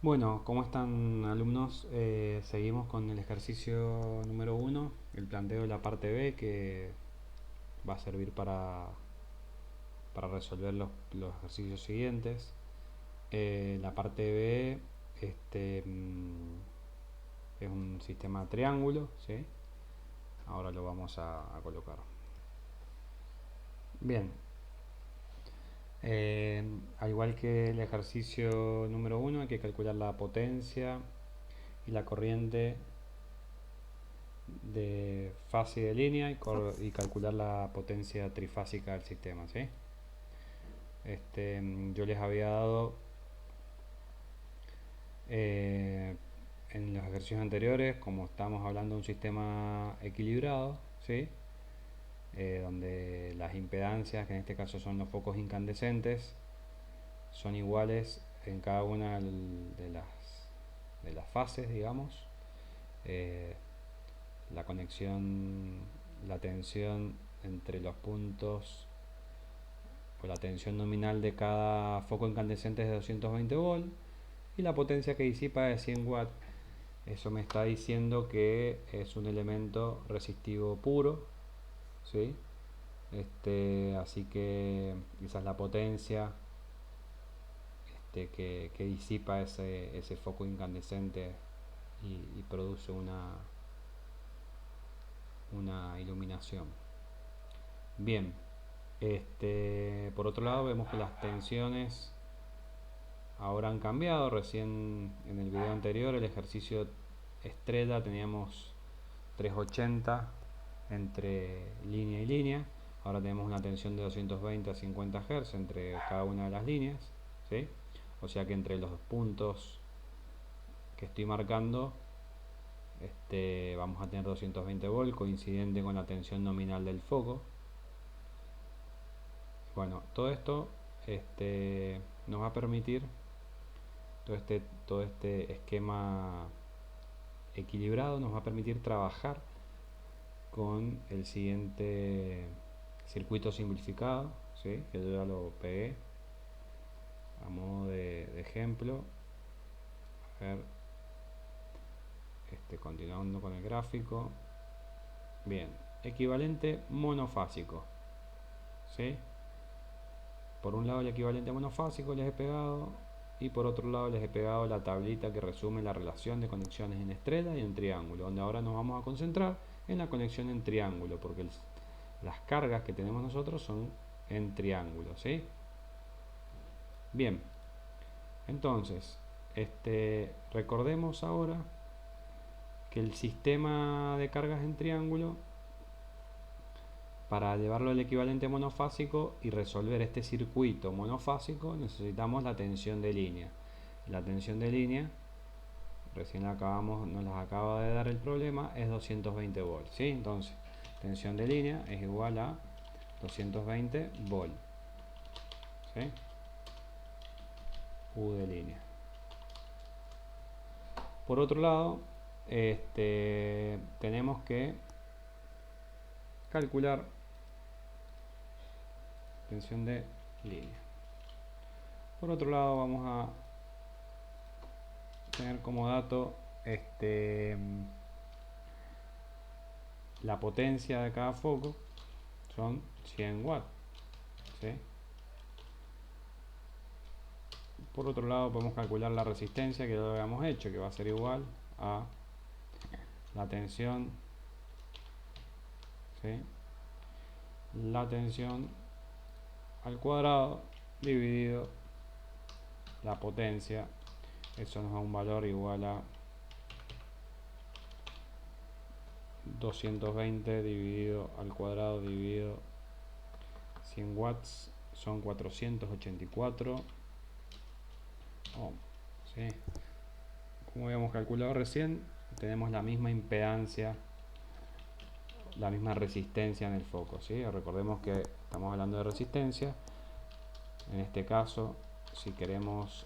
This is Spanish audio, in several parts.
Bueno, ¿cómo están alumnos? Seguimos con el ejercicio número uno, el planteo de la parte B que va a servir para resolver los ejercicios siguientes. La parte B es un sistema triángulo, ¿sí? Ahora lo vamos a colocar. Bien, al igual que el ejercicio número uno, hay que calcular la potencia y la corriente de fase y de línea y calcular la potencia trifásica del sistema, ¿sí? Yo les había dado eh, en los ejercicios anteriores, como estamos hablando de un sistema equilibrado, ¿sí? Donde las impedancias, que en este caso son los focos incandescentes, son iguales en cada una de las fases, digamos. Eh, la conexión, la tensión entre los puntos o la tensión nominal de cada foco incandescente es de 220 volts y la potencia que disipa es 100 watts. Eso me está diciendo que es un elemento resistivo puro, ¿sí? Así que esa es la potencia que disipa ese foco incandescente y produce una iluminación. Bien, por otro lado vemos que las tensiones ahora han cambiado. Recién en el video anterior, el ejercicio estrella, teníamos 380 entre línea y línea. Ahora tenemos una tensión de 220 a 50 Hz entre cada una de las líneas, ¿sí? O sea que entre los puntos que estoy marcando vamos a tener 220 volts coincidente con la tensión nominal del foco. Bueno, todo esto nos va a permitir, todo este esquema equilibrado nos va a permitir trabajar con el siguiente circuito simplificado, ¿sí? Que yo ya lo pegué a modo de ejemplo. A ver, continuando con el gráfico. Bien, equivalente monofásico, ¿sí? Por un lado el equivalente monofásico les he pegado y por otro lado les he pegado la tablita que resume la relación de conexiones en estrella y en triángulo, donde ahora nos vamos a concentrar en la conexión en triángulo, porque las cargas que tenemos nosotros son en triángulo, ¿sí? Bien, entonces, recordemos ahora que el sistema de cargas en triángulo, para llevarlo al equivalente monofásico y resolver este circuito monofásico, necesitamos la tensión de línea. La tensión de línea, recién nos las acaba de dar el problema, es 220 volts, ¿sí? Entonces, tensión de línea es igual a 220 volts, ¿sí? U de línea. Por otro lado, tenemos que calcular tensión de línea. Por otro lado, vamos a tener como dato la potencia de cada foco son 100 watts, ¿sí? Por otro lado, podemos calcular la resistencia, que ya lo habíamos hecho, que va a ser igual a la tensión, ¿sí? La tensión al cuadrado dividido la potencia. Eso nos da un valor igual a 220 dividido al cuadrado dividido 100 watts, son 484 ohms, ¿sí? Como habíamos calculado recién, tenemos la misma impedancia, la misma resistencia en el foco, ¿sí? Recordemos que estamos hablando de resistencia. En este caso, si queremos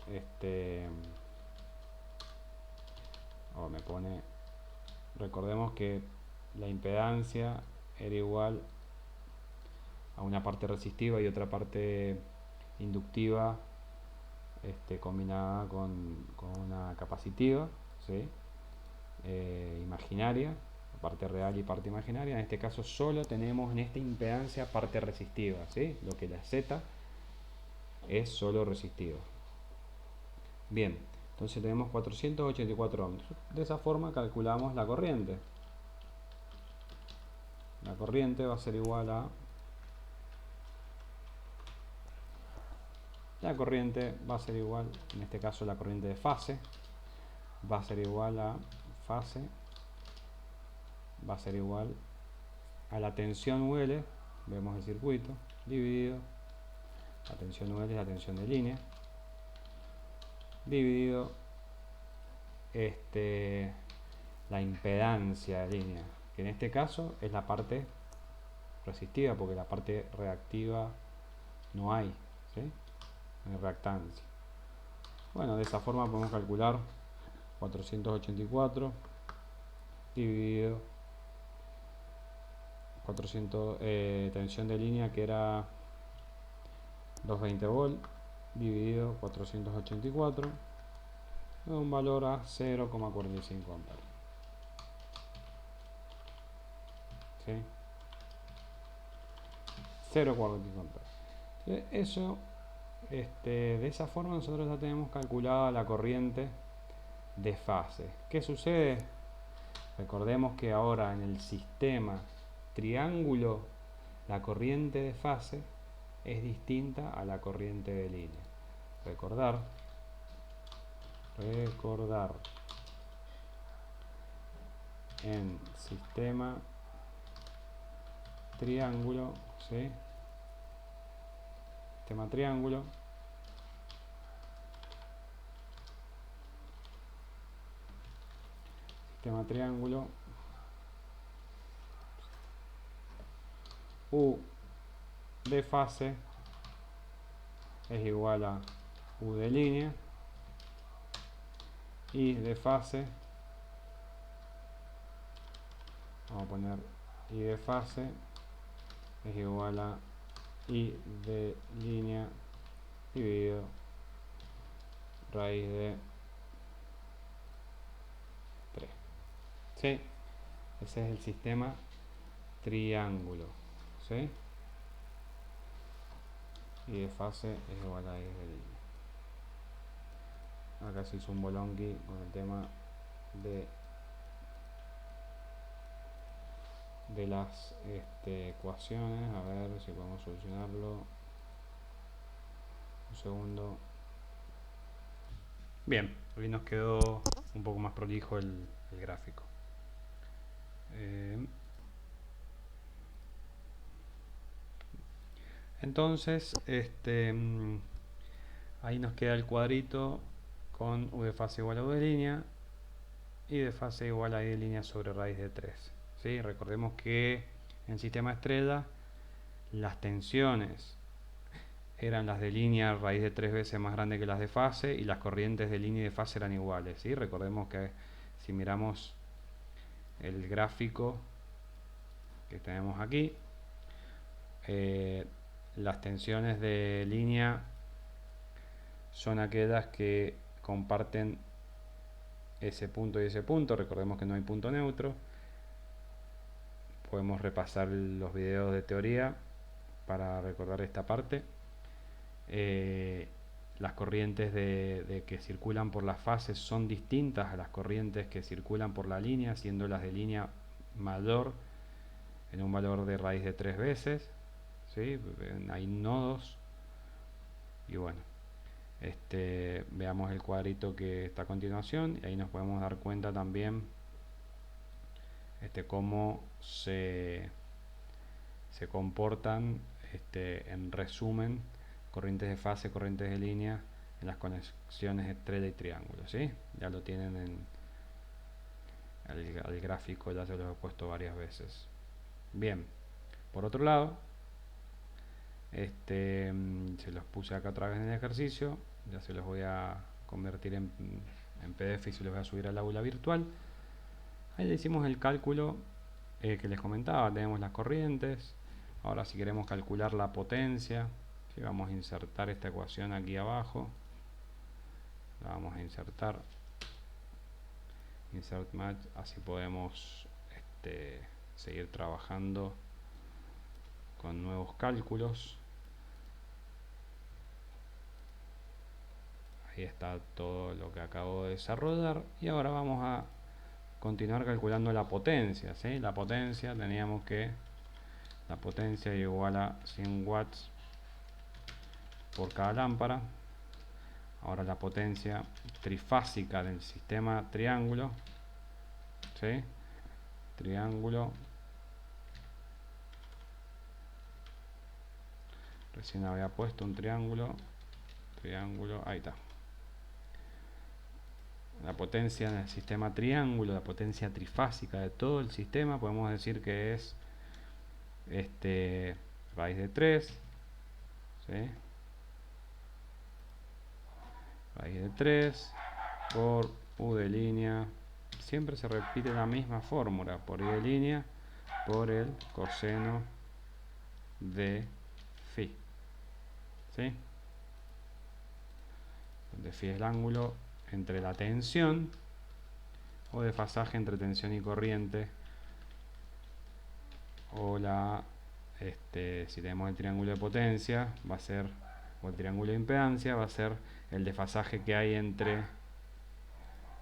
recordemos que la impedancia era igual a una parte resistiva y otra parte inductiva combinada con una capacitiva, ¿sí? Imaginaria, parte real y parte imaginaria. En este caso solo tenemos en esta impedancia parte resistiva, ¿sí? Lo que la Z es solo resistiva. Bien, entonces tenemos 484 ohms. De esa forma calculamos la corriente. La corriente va a ser igual a... La corriente va a ser igual, en este caso la corriente de fase, va a ser igual a fase, va a ser igual a la tensión UL, vemos el circuito, dividido, la tensión UL es la tensión de línea, dividido la impedancia de línea, que en este caso es la parte resistiva, porque la parte reactiva no hay, ¿sí? No hay reactancia. Bueno, de esa forma podemos calcular 484 dividido 400, tensión de línea que era 220 volt dividido 484, un valor a 0,45 amperes, ¿sí? 0,45 amperes. Eso, de esa forma nosotros ya tenemos calculada la corriente de fase. ¿Qué sucede? Recordemos que ahora en el sistema triángulo la corriente de fase es distinta a la corriente de línea. Recordar en sistema triángulo, ¿sí? Sistema triángulo, U de fase es igual a U de línea, I de fase, vamos a poner I de fase es igual a I de línea dividido raíz de 3. ¿Sí? Ese es el sistema triángulo, ¿sí? Y de fase es igual a I de línea. Acá se hizo un bolonqui con el tema de las ecuaciones. A ver si podemos solucionarlo. Un segundo. Bien, hoy nos quedó un poco más prolijo el gráfico. Entonces, ahí nos queda el cuadrito con U de fase igual a U de línea y de fase igual a I de línea sobre raíz de 3. ¿Sí? Recordemos que en sistema estrella las tensiones eran las de línea raíz de 3 veces más grande que las de fase, y las corrientes de línea y de fase eran iguales, ¿sí? Recordemos que si miramos el gráfico que tenemos aquí, las tensiones de línea son aquellas que comparten ese punto y ese punto. Recordemos que no hay punto neutro. Podemos repasar los videos de teoría para recordar esta parte. Las corrientes de que circulan por las fases son distintas a las corrientes que circulan por la línea, siendo las de línea mayor en un valor de raíz de 3 veces, ¿sí? Hay nodos. Y bueno, veamos el cuadrito que está a continuación, y ahí nos podemos dar cuenta también cómo se comportan, en resumen, corrientes de fase, corrientes de línea en las conexiones estrella y triángulo, ¿sí? Ya lo tienen en el gráfico, ya se los he puesto varias veces. Bien, por otro lado, se los puse acá otra vez en el ejercicio, ya se los voy a convertir en PDF y se los voy a subir al aula virtual. Ahí le hicimos el cálculo que les comentaba, tenemos las corrientes. Ahora si queremos calcular la potencia, ¿sí? Vamos a insertar esta ecuación aquí abajo. la vamos a insertar, insert match, así podemos seguir trabajando con nuevos cálculos. Ahí está todo lo que acabo de desarrollar y ahora vamos a continuar calculando la potencia, ¿sí? La potencia teníamos que la potencia igual a 100 watts por cada lámpara. Ahora la potencia trifásica del sistema triángulo, ¿sí? Triángulo, recién había puesto un triángulo, ahí está. La potencia en el sistema triángulo, la potencia trifásica de todo el sistema, podemos decir que es raíz de 3, ¿sí? Raíz de 3 por u de línea, siempre se repite la misma fórmula, por i de línea por el coseno de phi, ¿sí? Donde phi es el ángulo entre la tensión o desfasaje entre tensión y corriente, o si tenemos el triángulo de potencia va a ser, o el triángulo de impedancia va a ser el desfasaje que hay entre,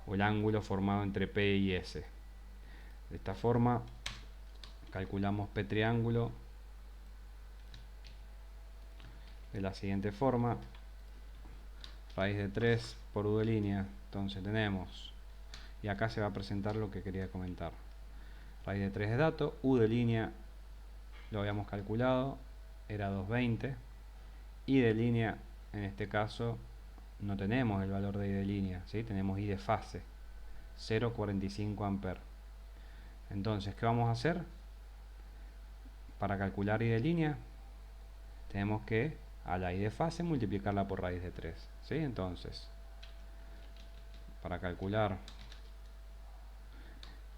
o el ángulo formado entre P y S. De esta forma calculamos P triángulo de la siguiente forma: raíz de 3 por u de línea. Entonces tenemos, y acá se va a presentar lo que quería comentar. Raíz de 3 de dato, u de línea lo habíamos calculado, era 220. I de línea, en este caso no tenemos el valor de I de línea, ¿sí? Tenemos I de fase, 0,45 amperes. Entonces, ¿qué vamos a hacer? Para calcular I de línea, tenemos que a la I de fase multiplicarla por raíz de 3, ¿sí? Entonces, para calcular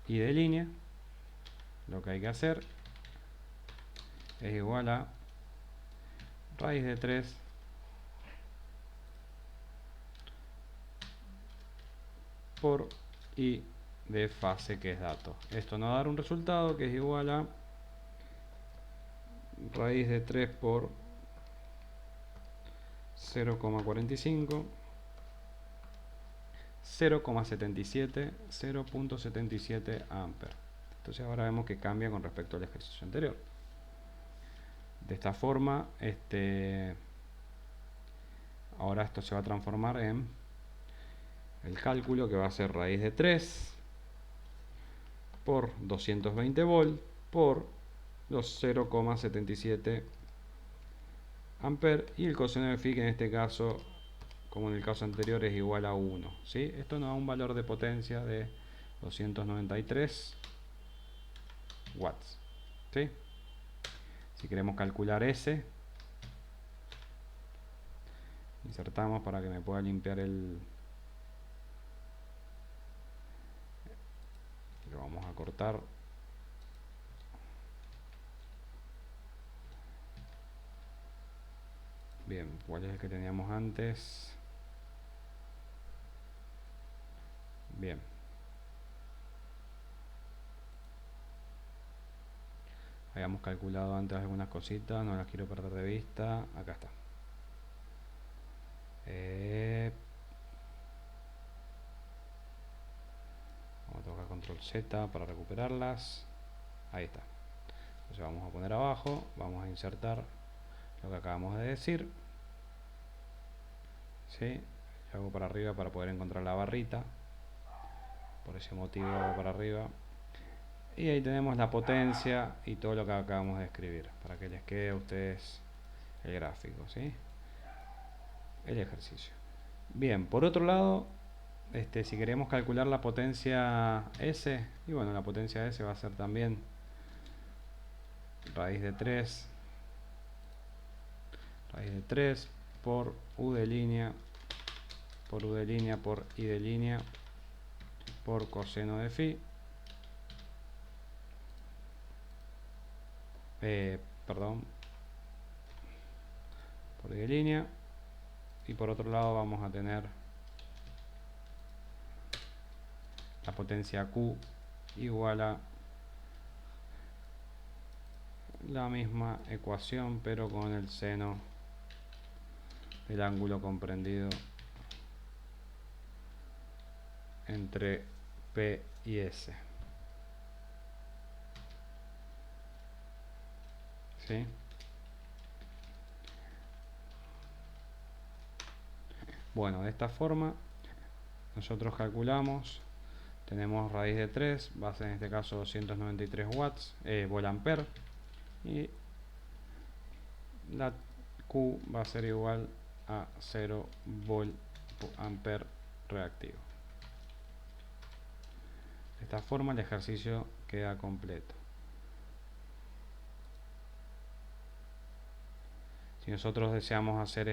I de línea, lo que hay que hacer es igual a raíz de 3 por I de fase, que es dato. Esto nos va a dar un resultado que es igual a raíz de 3 por 0,45, 0,77 amperes. Entonces ahora vemos que cambia con respecto al ejercicio anterior. De esta forma, ahora esto se va a transformar en el cálculo, que va a ser raíz de 3 por 220 volt por los 0,77 amperes, y el coseno de phi, que en este caso, como en el caso anterior, es igual a 1, ¿sí? Esto nos da un valor de potencia de 293 watts, ¿sí? Si queremos calcular S, insertamos para que me pueda limpiar lo vamos a cortar. Bien, ¿cuál es el que teníamos antes? Bien. Habíamos calculado antes algunas cositas, no las quiero perder de vista. Acá está. Vamos a tocar control Z para recuperarlas. Ahí está. Entonces vamos a poner abajo, vamos a insertar lo que acabamos de decir, ¿sí? Yo hago para arriba para poder encontrar la barrita, por ese motivo hago para arriba, y ahí tenemos la potencia y todo lo que acabamos de escribir, para que les quede a ustedes el gráfico, ¿sí? El ejercicio. Bien, por otro lado, si queremos calcular la potencia S, y bueno, la potencia S va a ser también raíz de 3 por u de línea por u de línea por i de línea por coseno de phi, perdón, por i de línea, y por otro lado vamos a tener la potencia Q igual a la misma ecuación pero con el seno del ángulo comprendido entre P y S. ¿Sí? Bueno, de esta forma nosotros calculamos, tenemos raíz de 3, va a ser en este caso 293 watts, volt-ampere, y la Q va a ser igual a 0 volt-ampere reactivo. De esta forma el ejercicio queda completo. Si nosotros deseamos hacer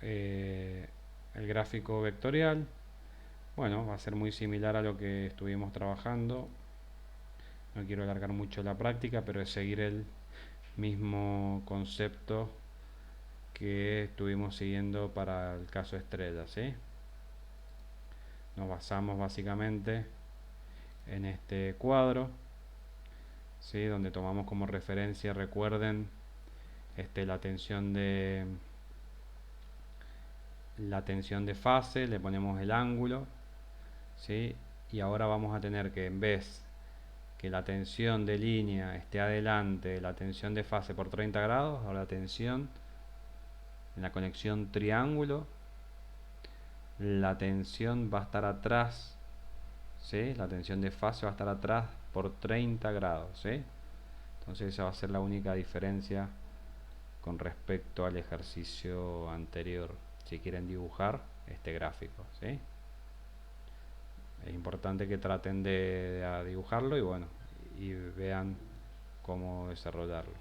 el gráfico vectorial, bueno, va a ser muy similar a lo que estuvimos trabajando. No quiero alargar mucho la práctica, pero es seguir el mismo concepto que estuvimos siguiendo para el caso estrella, ¿sí? Nos basamos básicamente en este cuadro, ¿sí? Donde tomamos como referencia, recuerden, la tensión de fase, le ponemos el ángulo, ¿sí? Y ahora vamos a tener que, en vez que la tensión de línea esté adelante de la tensión de fase por 30 grados, ahora la tensión en la conexión triángulo, la tensión va a estar atrás, ¿sí? La tensión de fase va a estar atrás por 30 grados, ¿sí? Entonces esa va a ser la única diferencia con respecto al ejercicio anterior, si quieren dibujar este gráfico, ¿sí? Es importante que traten de dibujarlo y bueno, y vean cómo desarrollarlo.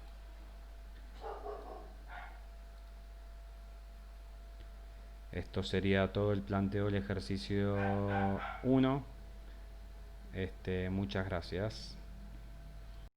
Esto sería todo el planteo del ejercicio 1. Muchas gracias.